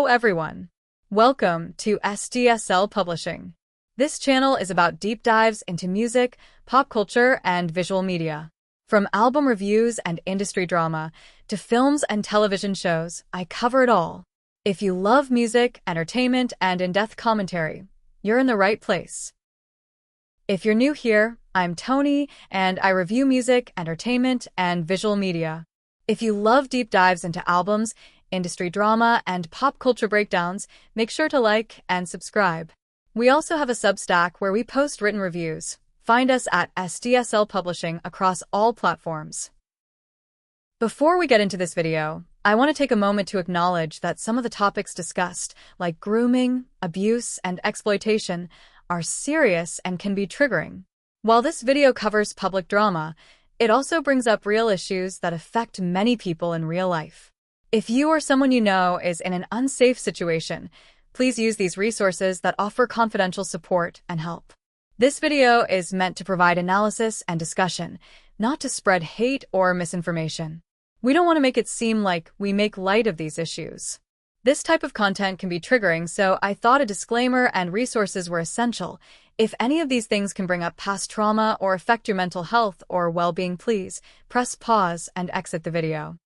everyone. Welcome to SDSL Publishing. This channel is about deep dives into music, pop culture, and visual media. From album reviews and industry drama to films and television shows, I cover it all. If you love music, entertainment, and in-depth commentary, you're in the right place. If you're new here, I'm Tony, and I review music, entertainment, and visual media. If you love deep dives into albums, industry drama, and pop culture breakdowns, make sure to like and subscribe. We also have a Substack where we post written reviews. Find us at SDSL Publishing across all platforms. Before we get into this video, I want to take a moment to acknowledge that some of the topics discussed, like grooming, abuse, and exploitation, are serious and can be triggering. While this video covers public drama, it also brings up real issues that affect many people in real life. If you or someone you know is in an unsafe situation, please use these resources that offer confidential support and help. This video is meant to provide analysis and discussion, not to spread hate or misinformation. We don't want to make it seem like we make light of these issues. This type of content can be triggering, so I thought a disclaimer and resources were essential. If any of these things can bring up past trauma or affect your mental health or well-being, please press pause and exit the video.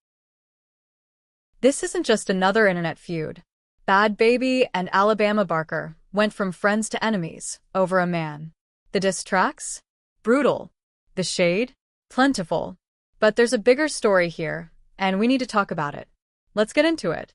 This isn't just another internet feud. Bhad Bhabie and Alabama Barker went from friends to enemies over a man. The diss tracks? Brutal. The shade? Plentiful. But there's a bigger story here, and we need to talk about it. Let's get into it.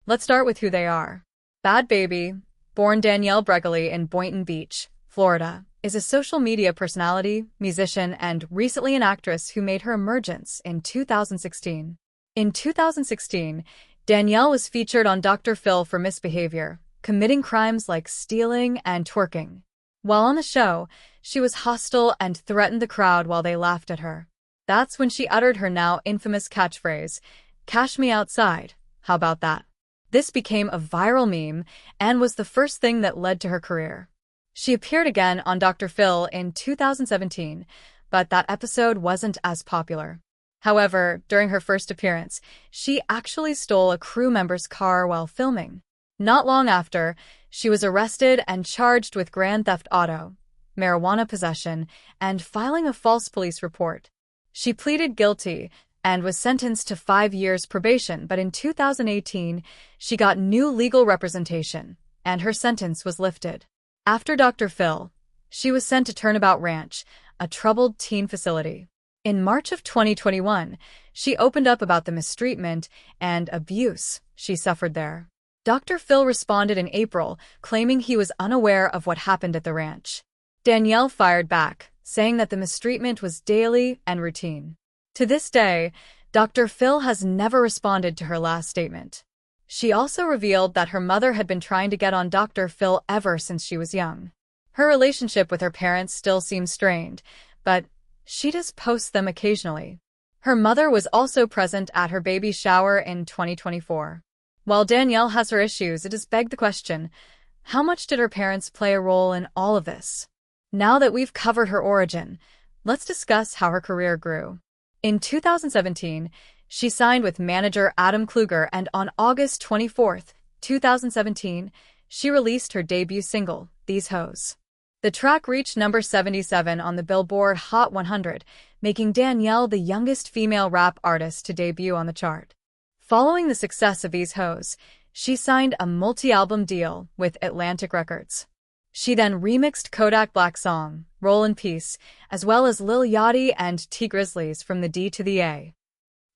Let's start with who they are. Bhad Bhabie, born Danielle Bregoli in Boynton Beach, Florida, is a social media personality, musician, and recently an actress who made her emergence in 2016. In 2016, Danielle was featured on Dr. Phil for misbehavior, committing crimes like stealing and twerking. While on the show, she was hostile and threatened the crowd while they laughed at her. That's when she uttered her now infamous catchphrase, "Cash me outside, how about that?" This became a viral meme and was the first thing that led to her career. She appeared again on Dr. Phil in 2017, but that episode wasn't as popular. However, during her first appearance, she actually stole a crew member's car while filming. Not long after, she was arrested and charged with grand theft auto, marijuana possession, and filing a false police report. She pleaded guilty and was sentenced to 5 years probation, but in 2018, she got new legal representation, and her sentence was lifted. After Dr. Phil, she was sent to Turnabout Ranch, a troubled teen facility. In March of 2021, she opened up about the mistreatment and abuse she suffered there. Dr. Phil responded in April, claiming he was unaware of what happened at the ranch. Danielle fired back, saying that the mistreatment was daily and routine. To this day, Dr. Phil has never responded to her last statement. She also revealed that her mother had been trying to get on Dr. Phil ever since she was young. Her relationship with her parents still seems strained, but she does post them occasionally. Her mother was also present at her baby shower in 2024. While Danielle has her issues, it has begged the question, how much did her parents play a role in all of this? Now that we've covered her origin, let's discuss how her career grew. In 2017, she signed with manager Adam Kluger, and on August 24, 2017, she released her debut single, These Hoes. The track reached number 77 on the Billboard Hot 100, making Danielle the youngest female rap artist to debut on the chart. Following the success of These Hoes, she signed a multi-album deal with Atlantic Records. She then remixed Kodak Black's song, Roll in Peace, as well as Lil Yachty and T Grizzly's From the D to the A.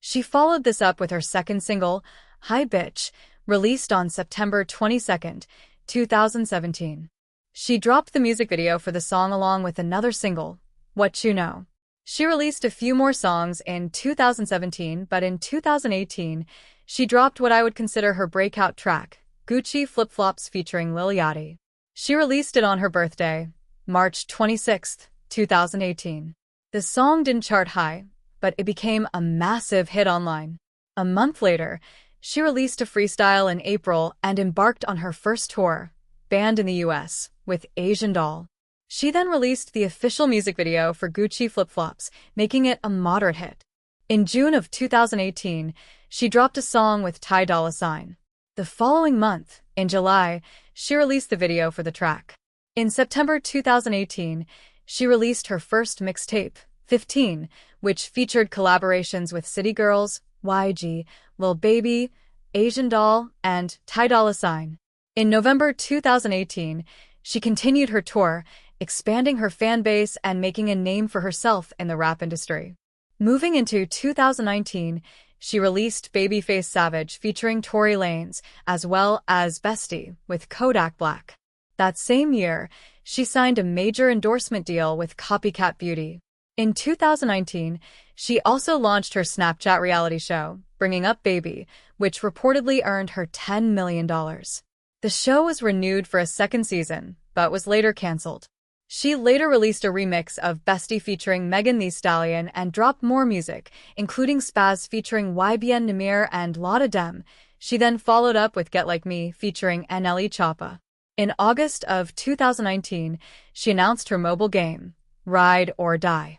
She followed this up with her second single, Hi Bitch, released on September 22, 2017. She dropped the music video for the song along with another single, What You Know. She released a few more songs in 2017, but in 2018, she dropped what I would consider her breakout track, Gucci Flip Flops featuring Lil Yachty. She released it on her birthday, March 26, 2018. The song didn't chart high, but it became a massive hit online. A month later, she released a freestyle in April and embarked on her first tour, banned in the US, with Asian Doll. She then released the official music video for Gucci Flip Flops, making it a moderate hit. In June of 2018, she dropped a song with Ty Dolla $ign. The following month, in July, she released the video for the track. In September 2018, she released her first mixtape, 15, which featured collaborations with City Girls, YG, Lil Baby, Asian Doll, and Ty Dolla $ign. In November 2018, she continued her tour, expanding her fan base and making a name for herself in the rap industry. Moving into 2019, she released Babyface Savage featuring Tory Lanez, as well as Bestie with Kodak Black. That same year, she signed a major endorsement deal with Copycat Beauty. In 2019, she also launched her Snapchat reality show, Bringing Up Baby, which reportedly earned her $10 million. The show was renewed for a second season, but was later cancelled. She later released a remix of Bestie featuring Megan Thee Stallion and dropped more music, including Spaz featuring YBN Namir and Lotta Dem. She then followed up with Get Like Me featuring NLE Choppa. In August of 2019, she announced her mobile game, Ride or Die.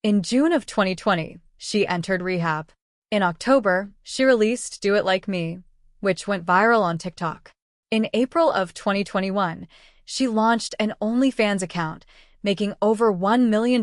In June of 2020, she entered rehab. In October, she released Do It Like Me, which went viral on TikTok. In April of 2021, she launched an OnlyFans account, making over $1 million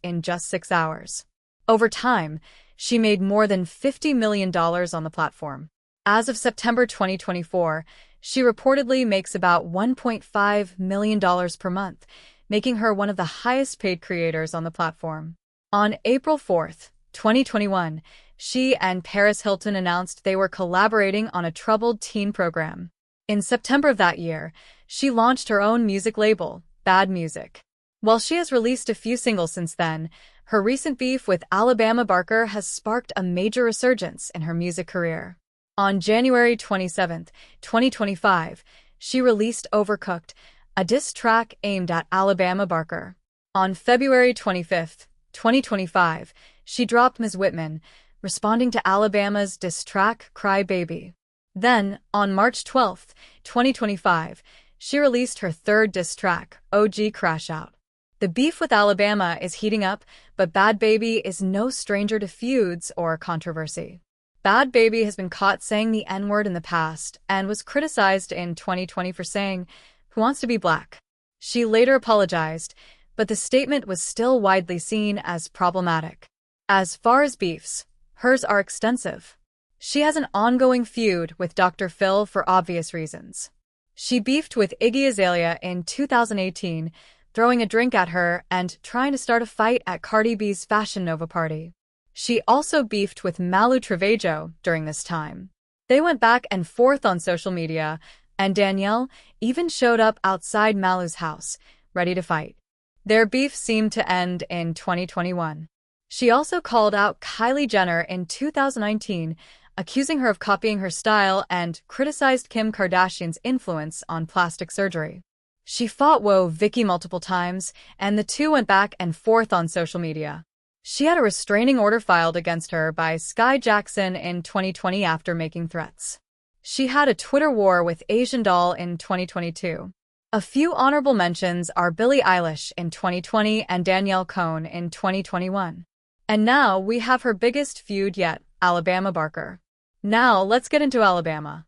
in just 6 hours. Over time, she made more than $50 million on the platform. As of September 2024, she reportedly makes about $1.5 million per month, making her one of the highest-paid creators on the platform. On April 4, 2021, she and Paris Hilton announced they were collaborating on a troubled teen program. In September of that year, she launched her own music label, Bad Music. While she has released a few singles since then, her recent beef with Alabama Barker has sparked a major resurgence in her music career. On January 27, 2025, she released Overcooked, a diss track aimed at Alabama Barker. On February 25, 2025, she dropped Ms. Whitman, responding to Alabama's diss track Cry Baby. Then, on March 12, 2025, she released her third diss track, OG Crash Out. The beef with Alabama is heating up, but Bhad Bhabie is no stranger to feuds or controversy. Bhad Bhabie has been caught saying the N-word in the past and was criticized in 2020 for saying, "Who wants to be black?" She later apologized, but the statement was still widely seen as problematic. As far as beefs, hers are extensive. She has an ongoing feud with Dr. Phil for obvious reasons. She beefed with Iggy Azalea in 2018, throwing a drink at her and trying to start a fight at Cardi B's Fashion Nova party. She also beefed with Malu Trevejo during this time. They went back and forth on social media, and Danielle even showed up outside Malu's house, ready to fight. Their beef seemed to end in 2021. She also called out Kylie Jenner in 2019, accusing her of copying her style and criticized Kim Kardashian's influence on plastic surgery. She fought Vicky multiple times, and the two went back and forth on social media. She had a restraining order filed against her by Sky Jackson in 2020 after making threats. She had a Twitter war with Asian Doll in 2022. A few honorable mentions are Billie Eilish in 2020 and Danielle Cohn in 2021. And now we have her biggest feud yet, Alabama Barker. Now let's get into Alabama.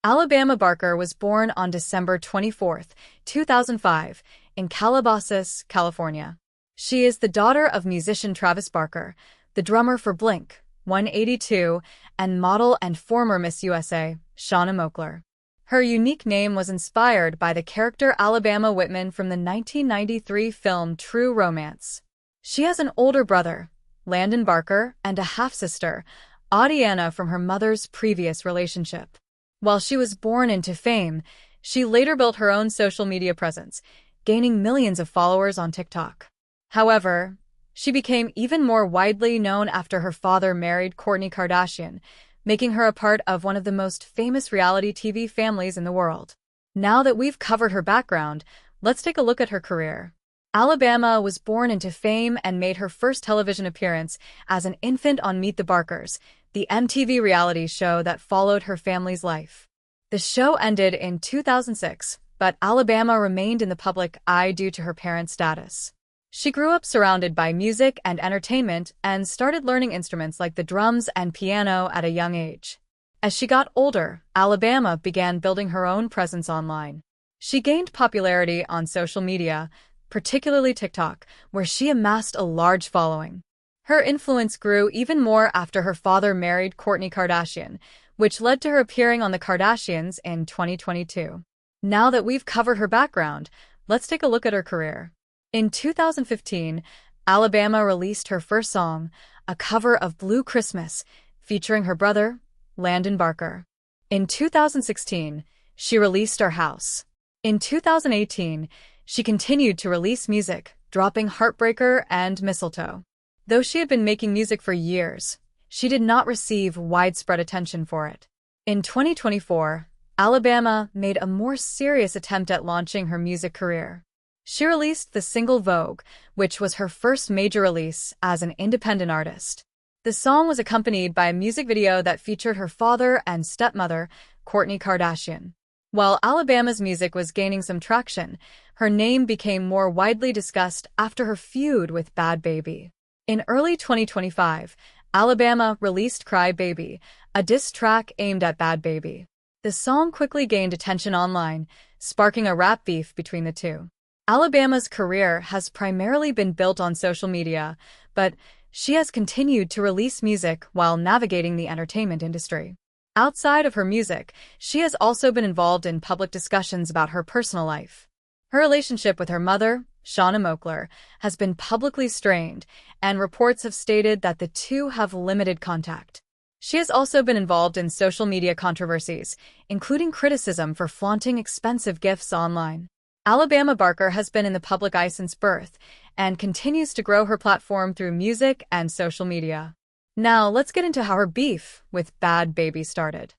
Alabama Barker was born on December 24, 2005, in Calabasas, California. She is the daughter of musician Travis Barker, the drummer for Blink-182, and model and former Miss USA, Shauna Moakler. Her unique name was inspired by the character Alabama Whitman from the 1993 film True Romance. She has an older brother, Landon Barker, and a half-sister, Audiana, from her mother's previous relationship. While she was born into fame, she later built her own social media presence, gaining millions of followers on TikTok. However, she became even more widely known after her father married Kourtney Kardashian, making her a part of one of the most famous reality TV families in the world. Now that we've covered her background, let's take a look at her career. Alabama was born into fame and made her first television appearance as an infant on Meet the Barkers, the MTV reality show that followed her family's life. The show ended in 2006, but Alabama remained in the public eye due to her parents' status. She grew up surrounded by music and entertainment and started learning instruments like the drums and piano at a young age. As she got older, Alabama began building her own presence online. She gained popularity on social media, particularly TikTok, where she amassed a large following. Her influence grew even more after her father married Kourtney Kardashian, which led to her appearing on The Kardashians in 2022. Now that we've covered her background, let's take a look at her career. In 2015, Alabama released her first song, a cover of Blue Christmas, featuring her brother, Landon Barker. In 2016, she released Our House. In 2018, she continued to release music, dropping Heartbreaker and Mistletoe. Though she had been making music for years, she did not receive widespread attention for it. In 2024, Alabama made a more serious attempt at launching her music career. She released the single Vogue, which was her first major release as an independent artist. The song was accompanied by a music video that featured her father and stepmother, Kourtney Kardashian. While Alabama's music was gaining some traction, her name became more widely discussed after her feud with Bhad Bhabie. In early 2025, Alabama released Cry Baby, a diss track aimed at Bhad Bhabie. The song quickly gained attention online, sparking a rap beef between the two. Alabama's career has primarily been built on social media, but she has continued to release music while navigating the entertainment industry. Outside of her music, she has also been involved in public discussions about her personal life. Her relationship with her mother, Shauna Moakler, has been publicly strained, and reports have stated that the two have limited contact. She has also been involved in social media controversies, including criticism for flaunting expensive gifts online. Alabama Barker has been in the public eye since birth and continues to grow her platform through music and social media. Now, let's get into how her beef with Bhad Bhabie started.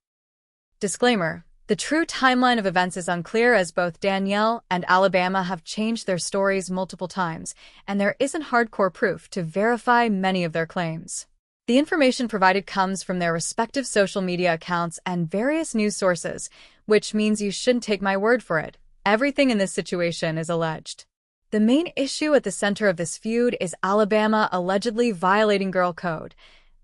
Disclaimer: the true timeline of events is unclear, as both Danielle and Alabama have changed their stories multiple times, and there isn't hardcore proof to verify many of their claims. The information provided comes from their respective social media accounts and various news sources, which means you shouldn't take my word for it. Everything in this situation is alleged. The main issue at the center of this feud is Alabama allegedly violating girl code.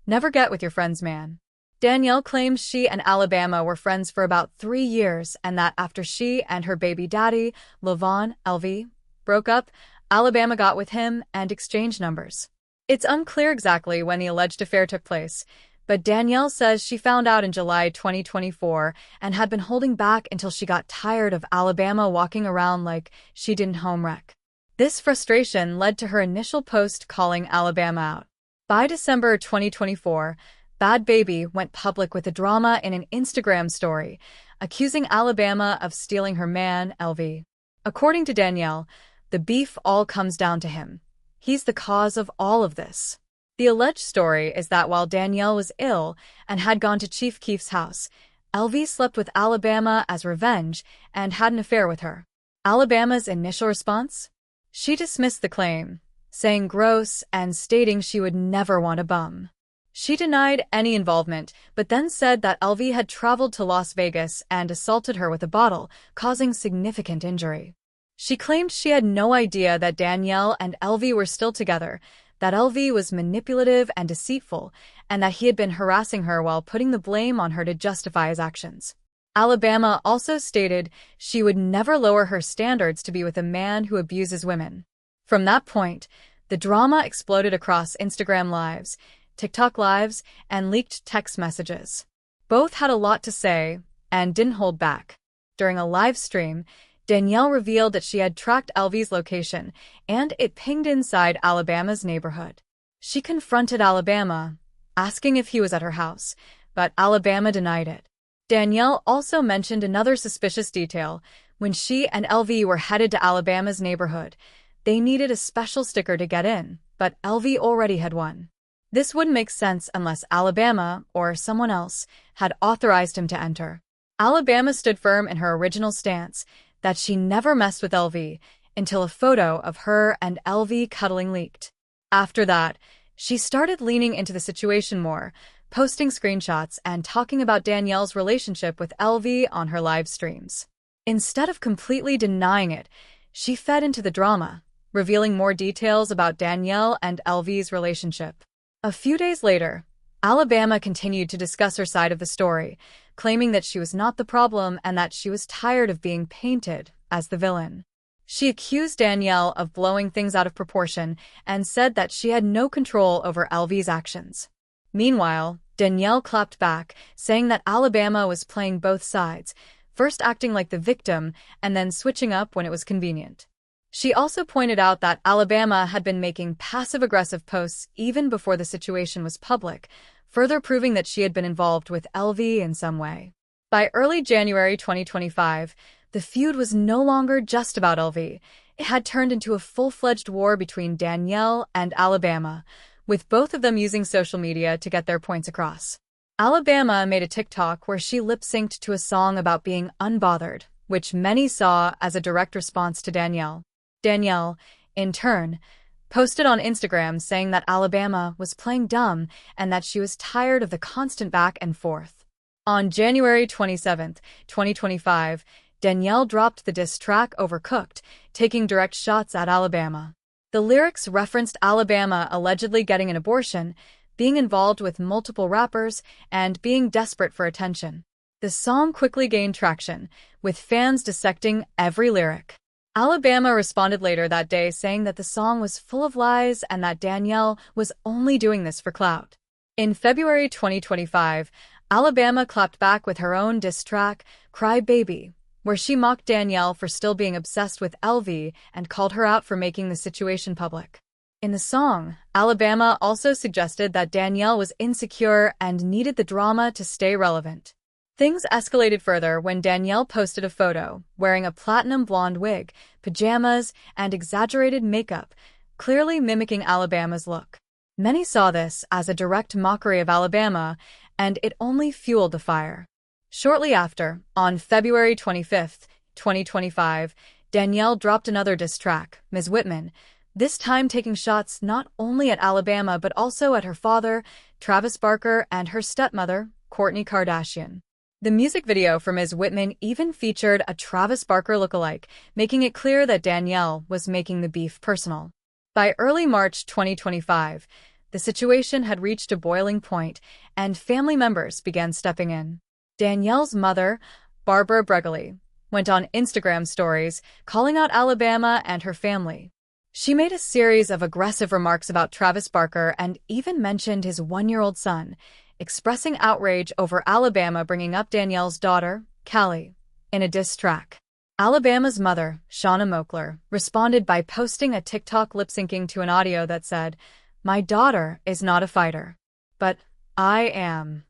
Never get with your friend's man. Danielle claims she and Alabama were friends for about 3 years, and that after she and her baby daddy, Levon LV, broke up, Alabama got with him and exchanged numbers. It's unclear exactly when the alleged affair took place, but Danielle says she found out in July 2024 and had been holding back until she got tired of Alabama walking around like she didn't home wreck. This frustration led to her initial post calling Alabama out. By December 2024, Bhad Bhabie went public with a drama in an Instagram story, accusing Alabama of stealing her man, LV. According to Danielle, the beef all comes down to him. He's the cause of all of this. The alleged story is that while Danielle was ill and had gone to Chief Keef's house, LV slept with Alabama as revenge and had an affair with her. Alabama's initial response? She dismissed the claim, saying gross and stating she would never want a bum. She denied any involvement, but then said that LV had traveled to Las Vegas and assaulted her with a bottle, causing significant injury. She claimed she had no idea that Danielle and LV were still together, that LV was manipulative and deceitful, and that he had been harassing her while putting the blame on her to justify his actions. Alabama also stated she would never lower her standards to be with a man who abuses women. From that point, the drama exploded across Instagram Lives, TikTok Lives, and leaked text messages. Both had a lot to say and didn't hold back. During a live stream, Danielle revealed that she had tracked LV's location, and it pinged inside Alabama's neighborhood. She confronted Alabama, asking if he was at her house, but Alabama denied it. Danielle also mentioned another suspicious detail. When she and LV were headed to Alabama's neighborhood, they needed a special sticker to get in, but LV already had one. This wouldn't make sense unless Alabama, or someone else, had authorized him to enter. Alabama stood firm in her original stance, that she never messed with LV, until a photo of her and LV cuddling leaked. After that, she started leaning into the situation more, posting screenshots and talking about Danielle's relationship with LV on her live streams. Instead of completely denying it, she fed into the drama, revealing more details about Danielle and LV's relationship. A few days later, Alabama continued to discuss her side of the story, claiming that she was not the problem and that she was tired of being painted as the villain. She accused Danielle of blowing things out of proportion and said that she had no control over LV's actions. Meanwhile, Danielle clapped back, saying that Alabama was playing both sides, first acting like the victim and then switching up when it was convenient. She also pointed out that Alabama had been making passive-aggressive posts even before the situation was public, further proving that she had been involved with LV in some way. By early January 2025, the feud was no longer just about LV. It had turned into a full-fledged war between Danielle and Alabama, with both of them using social media to get their points across. Alabama made a TikTok where she lip-synced to a song about being unbothered, which many saw as a direct response to Danielle. Danielle, in turn, posted on Instagram saying that Alabama was playing dumb and that she was tired of the constant back and forth. On January 27, 2025, Danielle dropped the diss track Overcooked, taking direct shots at Alabama. The lyrics referenced Alabama allegedly getting an abortion, being involved with multiple rappers, and being desperate for attention. The song quickly gained traction, with fans dissecting every lyric. Alabama responded later that day saying that the song was full of lies and that Danielle was only doing this for clout. In February 2025, Alabama clapped back with her own diss track, Cry Baby, where she mocked Danielle for still being obsessed with LV and called her out for making the situation public. In the song, Alabama also suggested that Danielle was insecure and needed the drama to stay relevant. Things escalated further when Danielle posted a photo wearing a platinum blonde wig, pajamas, and exaggerated makeup, clearly mimicking Alabama's look. Many saw this as a direct mockery of Alabama, and it only fueled the fire. Shortly after, on February 25, 2025, Danielle dropped another diss track, Ms. Whitman, this time taking shots not only at Alabama but also at her father, Travis Barker, and her stepmother, Kourtney Kardashian. The music video for Ms. Whitman even featured a Travis Barker lookalike, making it clear that Danielle was making the beef personal. By early March 2025, the situation had reached a boiling point, and family members began stepping in. Danielle's mother, Barbara Bregoli, went on Instagram stories, calling out Alabama and her family. She made a series of aggressive remarks about Travis Barker and even mentioned his 1-year-old son, expressing outrage over Alabama bringing up Danielle's daughter, Callie, in a diss track. Alabama's mother, Shauna Moakler, responded by posting a TikTok lip-syncing to an audio that said, "My daughter is not a fighter, but I am."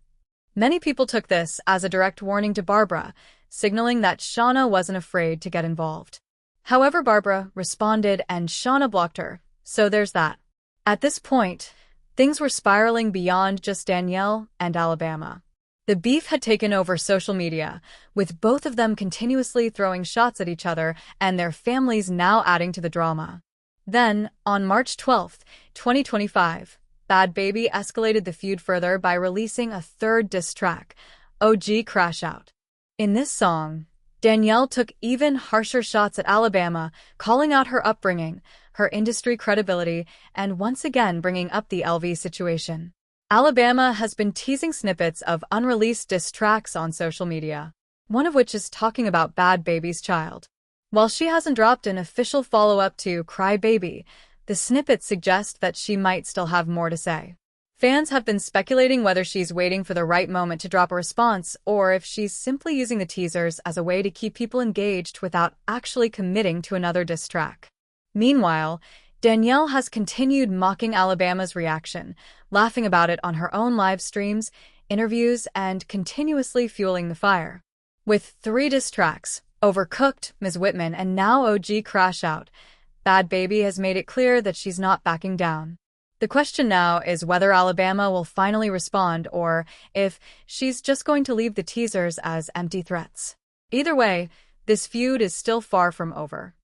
Many people took this as a direct warning to Barbara, signaling that Shauna wasn't afraid to get involved. However, Barbara responded and Shauna blocked her, so there's that. At this point, things were spiraling beyond just Danielle and Alabama. The beef had taken over social media, with both of them continuously throwing shots at each other and their families now adding to the drama. Then, on March 12, 2025, Bhad Bhabie escalated the feud further by releasing a third diss track, OG Crash Out. In this song, Danielle took even harsher shots at Alabama, calling out her upbringing, her industry credibility, and once again bringing up the LV situation. Alabama has been teasing snippets of unreleased diss tracks on social media, one of which is talking about Bhad Bhabie's child. While she hasn't dropped an official follow-up to Cry Baby, the snippets suggest that she might still have more to say. Fans have been speculating whether she's waiting for the right moment to drop a response or if she's simply using the teasers as a way to keep people engaged without actually committing to another diss track. Meanwhile, Danielle has continued mocking Alabama's reaction, laughing about it on her own live streams, interviews, and continuously fueling the fire. With 3 diss tracks, Overcooked, Ms. Whitman, and now OG Crash Out, Bhad Bhabie has made it clear that she's not backing down. The question now is whether Alabama will finally respond or if she's just going to leave the teasers as empty threats. Either way, this feud is still far from over.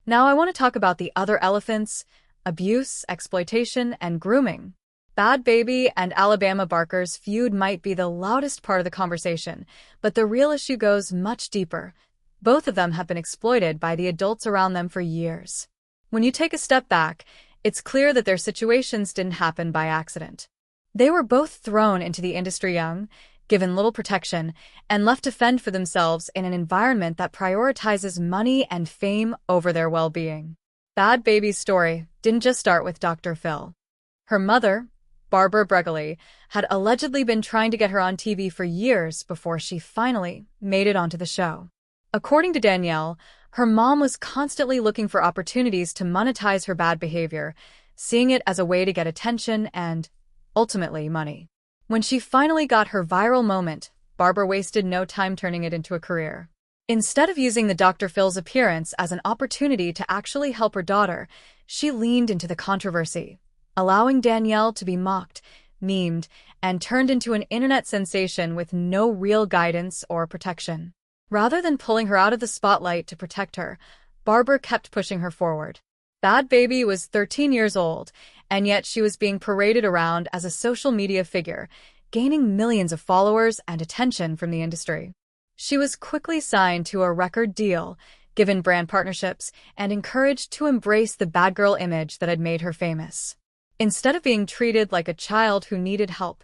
Now I want to talk about the other elephants: abuse, exploitation, and grooming. Bhad Bhabie and Alabama Barker's feud might be the loudest part of the conversation, but the real issue goes much deeper. Both of them have been exploited by the adults around them for years. When you take a step back, it's clear that their situations didn't happen by accident. They were both thrown into the industry young, given little protection, and left to fend for themselves in an environment that prioritizes money and fame over their well-being. Bhad Bhabie's story didn't just start with Dr. Phil. Her mother, Barbara Bregley, had allegedly been trying to get her on TV for years before she finally made it onto the show. According to Danielle, her mom was constantly looking for opportunities to monetize her bad behavior, seeing it as a way to get attention and, ultimately, money. When she finally got her viral moment, Barbara wasted no time turning it into a career. Instead of using the Dr. Phil's appearance as an opportunity to actually help her daughter, she leaned into the controversy, allowing Danielle to be mocked, memed, and turned into an internet sensation with no real guidance or protection. Rather than pulling her out of the spotlight to protect her, Barbara kept pushing her forward. Bhad Bhabie was 13 years old, and yet she was being paraded around as a social media figure, gaining millions of followers and attention from the industry. She was quickly signed to a record deal, given brand partnerships, and encouraged to embrace the bad girl image that had made her famous. Instead of being treated like a child who needed help,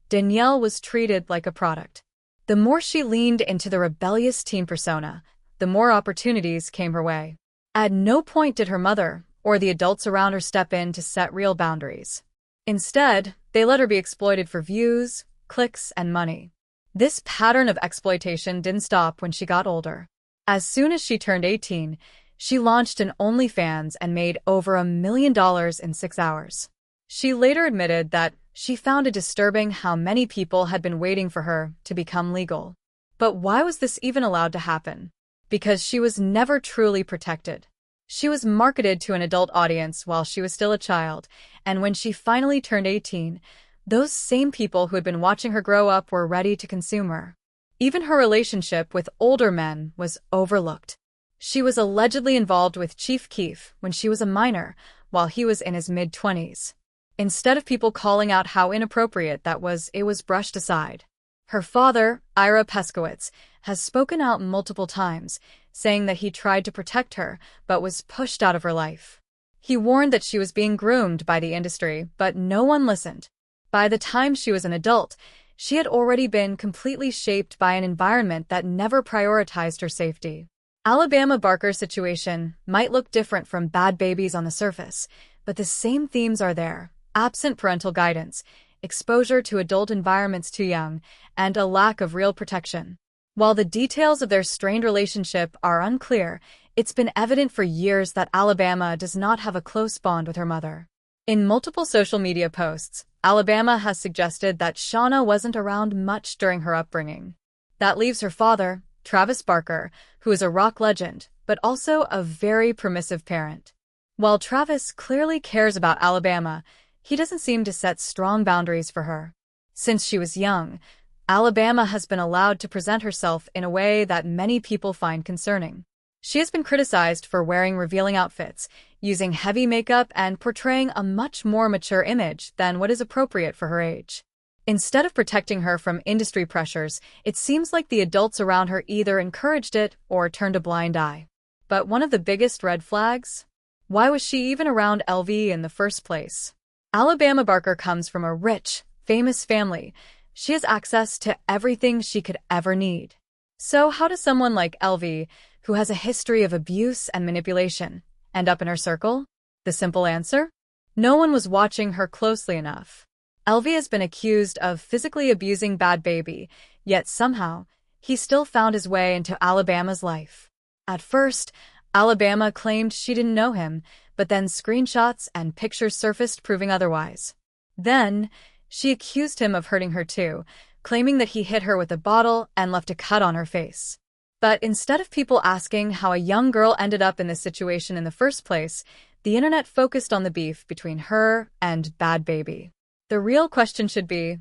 Danielle was treated like a product. The more she leaned into the rebellious teen persona, the more opportunities came her way. At no point did her mother or the adults around her step in to set real boundaries. Instead, they let her be exploited for views, clicks, and money. This pattern of exploitation didn't stop when she got older. As soon as she turned 18, she launched an OnlyFans and made over $1 million in 6 hours. She later admitted that she found it disturbing how many people had been waiting for her to become legal. But why was this even allowed to happen? Because she was never truly protected. She was marketed to an adult audience while she was still a child, and when she finally turned 18, those same people who had been watching her grow up were ready to consume her. Even her relationship with older men was overlooked. She was allegedly involved with Chief Keef when she was a minor, while he was in his mid-20s. Instead of people calling out how inappropriate that was, it was brushed aside. Her father, Ira Peskowitz, has spoken out multiple times, saying that he tried to protect her, but was pushed out of her life. He warned that she was being groomed by the industry, but no one listened. By the time she was an adult, she had already been completely shaped by an environment that never prioritized her safety. Alabama Barker's situation might look different from Bhad Bhabie's on the surface, but the same themes are there: absent parental guidance, exposure to adult environments too young, and a lack of real protection. While the details of their strained relationship are unclear, it's been evident for years that Alabama does not have a close bond with her mother. In multiple social media posts, Alabama has suggested that Shauna wasn't around much during her upbringing. That leaves her father, Travis Barker, who is a rock legend, but also a very permissive parent. While Travis clearly cares about Alabama, he doesn't seem to set strong boundaries for her. Since she was young, Alabama has been allowed to present herself in a way that many people find concerning. She has been criticized for wearing revealing outfits, using heavy makeup, and portraying a much more mature image than what is appropriate for her age. Instead of protecting her from industry pressures, it seems like the adults around her either encouraged it or turned a blind eye. But one of the biggest red flags? Why was she even around LV in the first place? Alabama Barker comes from a rich, famous family. She has access to everything she could ever need. So how does someone like LV, who has a history of abuse and manipulation, end up in her circle? The simple answer? No one was watching her closely enough. LV has been accused of physically abusing Bhad Bhabie, yet somehow, he still found his way into Alabama's life. At first, Alabama claimed she didn't know him, but then screenshots and pictures surfaced proving otherwise. Then, she accused him of hurting her too, claiming that he hit her with a bottle and left a cut on her face. But instead of people asking how a young girl ended up in this situation in the first place, the internet focused on the beef between her and Bhad Bhabie. The real question should be,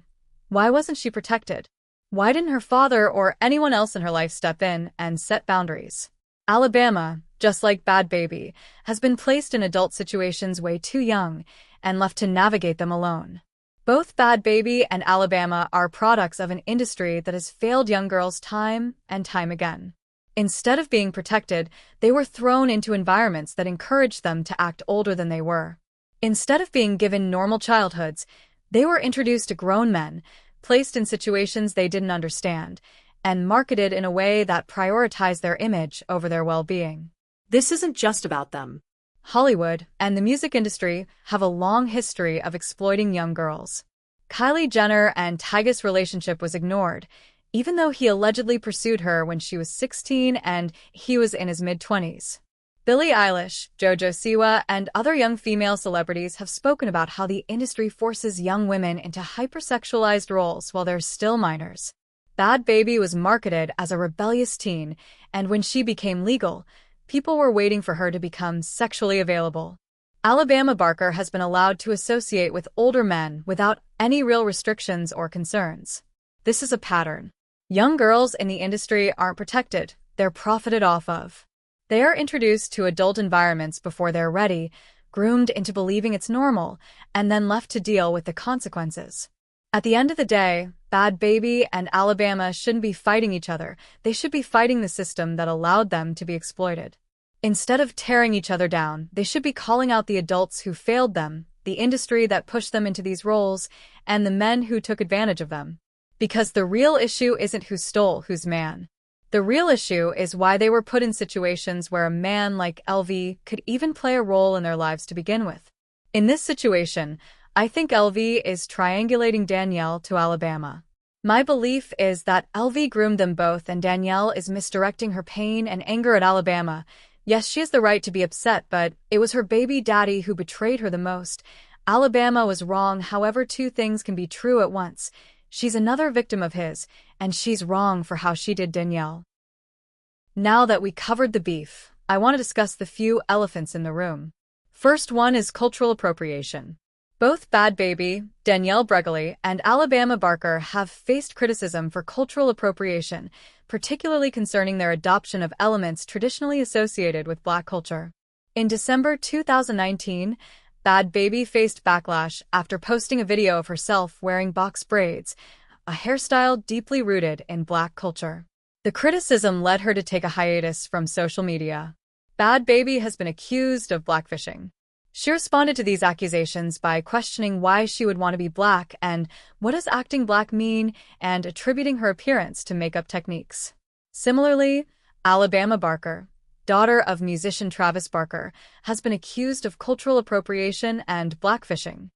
why wasn't she protected? Why didn't her father or anyone else in her life step in and set boundaries? Alabama, just like Bhad Bhabie, has been placed in adult situations way too young and left to navigate them alone. Both Bhad Bhabie and Alabama are products of an industry that has failed young girls time and time again. Instead of being protected, they were thrown into environments that encouraged them to act older than they were. Instead of being given normal childhoods, They were introduced to grown men, placed in situations they didn't understand, and marketed in a way that prioritized their image over their well-being. This isn't just about them. Hollywood and the music industry have a long history of exploiting young girls. Kylie Jenner and Tyga's relationship was ignored, even though he allegedly pursued her when she was 16 and he was in his mid-20s. Billie Eilish, JoJo Siwa, and other young female celebrities have spoken about how the industry forces young women into hypersexualized roles while they're still minors. Bhad Bhabie was marketed as a rebellious teen, and when she became legal, people were waiting for her to become sexually available. Alabama Barker has been allowed to associate with older men without any real restrictions or concerns. This is a pattern. Young girls in the industry aren't protected, they're profited off of. They are introduced to adult environments before they're ready, groomed into believing it's normal, and then left to deal with the consequences. At the end of the day, Bhad Bhabie and Alabama shouldn't be fighting each other, they should be fighting the system that allowed them to be exploited. Instead of tearing each other down, they should be calling out the adults who failed them, the industry that pushed them into these roles, and the men who took advantage of them. Because the real issue isn't who stole whose man. The real issue is why they were put in situations where a man like LV could even play a role in their lives to begin with. In this situation, I think LV is triangulating Danielle to Alabama. My belief is that LV groomed them both and Danielle is misdirecting her pain and anger at Alabama. Yes, she has the right to be upset, but it was her baby daddy who betrayed her the most. Alabama was wrong, however, two things can be true at once. She's another victim of his, and she's wrong for how she did Danielle. Now that we covered the beef, I want to discuss the few elephants in the room. First one is cultural appropriation. Both Bhad Bhabie, Danielle Bregoli, and Alabama Barker have faced criticism for cultural appropriation, particularly concerning their adoption of elements traditionally associated with Black culture. In December 2019, Bhad Bhabie faced backlash after posting a video of herself wearing box braids, a hairstyle deeply rooted in Black culture. The criticism led her to take a hiatus from social media. Bhad Bhabie has been accused of Blackfishing. She responded to these accusations by questioning why she would want to be Black and what does acting Black mean, and attributing her appearance to makeup techniques. Similarly, Alabama Barker, daughter of musician Travis Barker, has been accused of cultural appropriation and Blackfishing.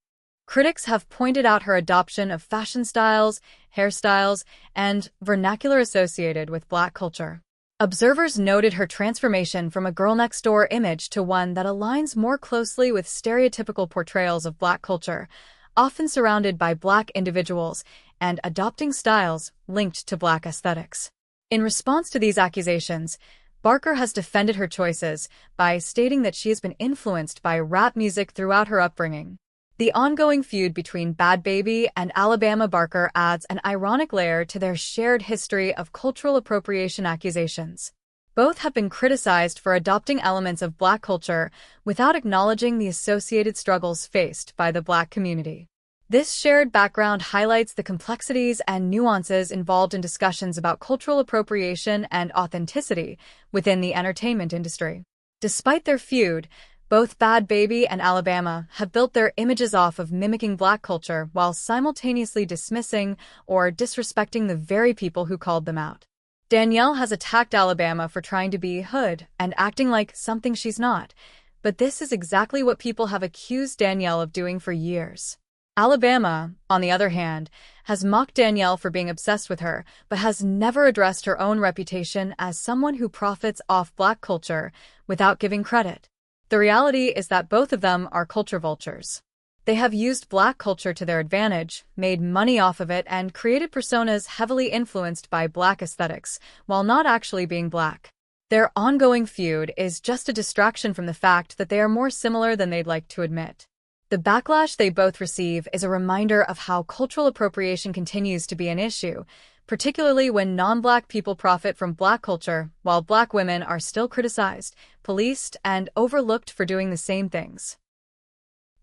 Critics have pointed out her adoption of fashion styles, hairstyles, and vernacular associated with Black culture. Observers noted her transformation from a girl-next-door image to one that aligns more closely with stereotypical portrayals of Black culture, often surrounded by Black individuals, and adopting styles linked to Black aesthetics. In response to these accusations, Barker has defended her choices by stating that she has been influenced by rap music throughout her upbringing. The ongoing feud between Bhad Bhabie and Alabama Barker adds an ironic layer to their shared history of cultural appropriation accusations. Both have been criticized for adopting elements of Black culture without acknowledging the associated struggles faced by the Black community. This shared background highlights the complexities and nuances involved in discussions about cultural appropriation and authenticity within the entertainment industry. Despite their feud, both Bhad Bhabie and Alabama have built their images off of mimicking Black culture while simultaneously dismissing or disrespecting the very people who called them out. Danielle has attacked Alabama for trying to be hood and acting like something she's not, but this is exactly what people have accused Danielle of doing for years. Alabama, on the other hand, has mocked Danielle for being obsessed with her, but has never addressed her own reputation as someone who profits off Black culture without giving credit. The reality is that both of them are culture vultures. They have used Black culture to their advantage, made money off of it, and created personas heavily influenced by Black aesthetics, while not actually being Black. Their ongoing feud is just a distraction from the fact that they are more similar than they'd like to admit. The backlash they both receive is a reminder of how cultural appropriation continues to be an issue, particularly when non-Black people profit from Black culture, while Black women are still criticized, policed, and overlooked for doing the same things.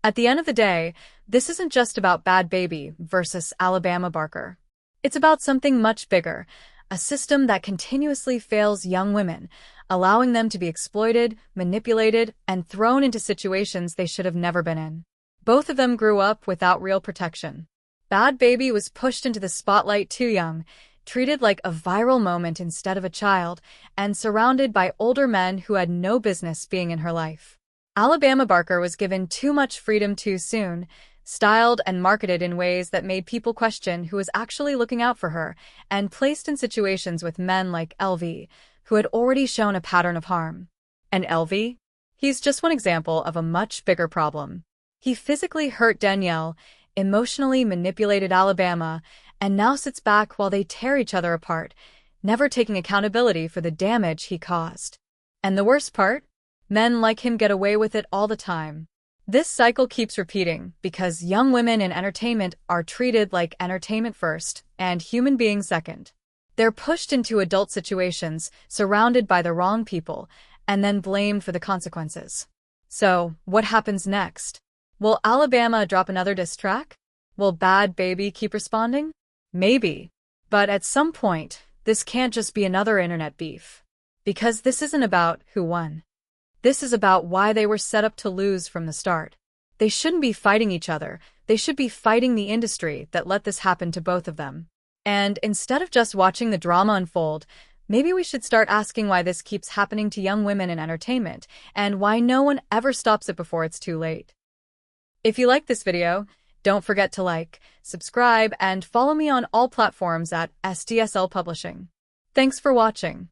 At the end of the day, this isn't just about Bhad Bhabie versus Alabama Barker. It's about something much bigger, a system that continuously fails young women, allowing them to be exploited, manipulated, and thrown into situations they should have never been in. Both of them grew up without real protection. Bhad Bhabie was pushed into the spotlight too young, treated like a viral moment instead of a child, and surrounded by older men who had no business being in her life. Alabama Barker was given too much freedom too soon, styled and marketed in ways that made people question who was actually looking out for her, and placed in situations with men like LV, who had already shown a pattern of harm. And LV? He's just one example of a much bigger problem. He physically hurt Danielle, emotionally manipulated Alabama, and now sits back while they tear each other apart, never taking accountability for the damage he caused. And the worst part? Men like him get away with it all the time. This cycle keeps repeating because young women in entertainment are treated like entertainment first and human beings second. They're pushed into adult situations, surrounded by the wrong people, and then blamed for the consequences. So, what happens next? Will Alabama drop another diss track? Will Bhad Bhabie keep responding? Maybe. But at some point, this can't just be another internet beef. Because this isn't about who won. This is about why they were set up to lose from the start. They shouldn't be fighting each other. They should be fighting the industry that let this happen to both of them. And instead of just watching the drama unfold, maybe we should start asking why this keeps happening to young women in entertainment, and why no one ever stops it before it's too late. If you liked this video, don't forget to like, subscribe, and follow me on all platforms at SDSL Publishing. Thanks for watching.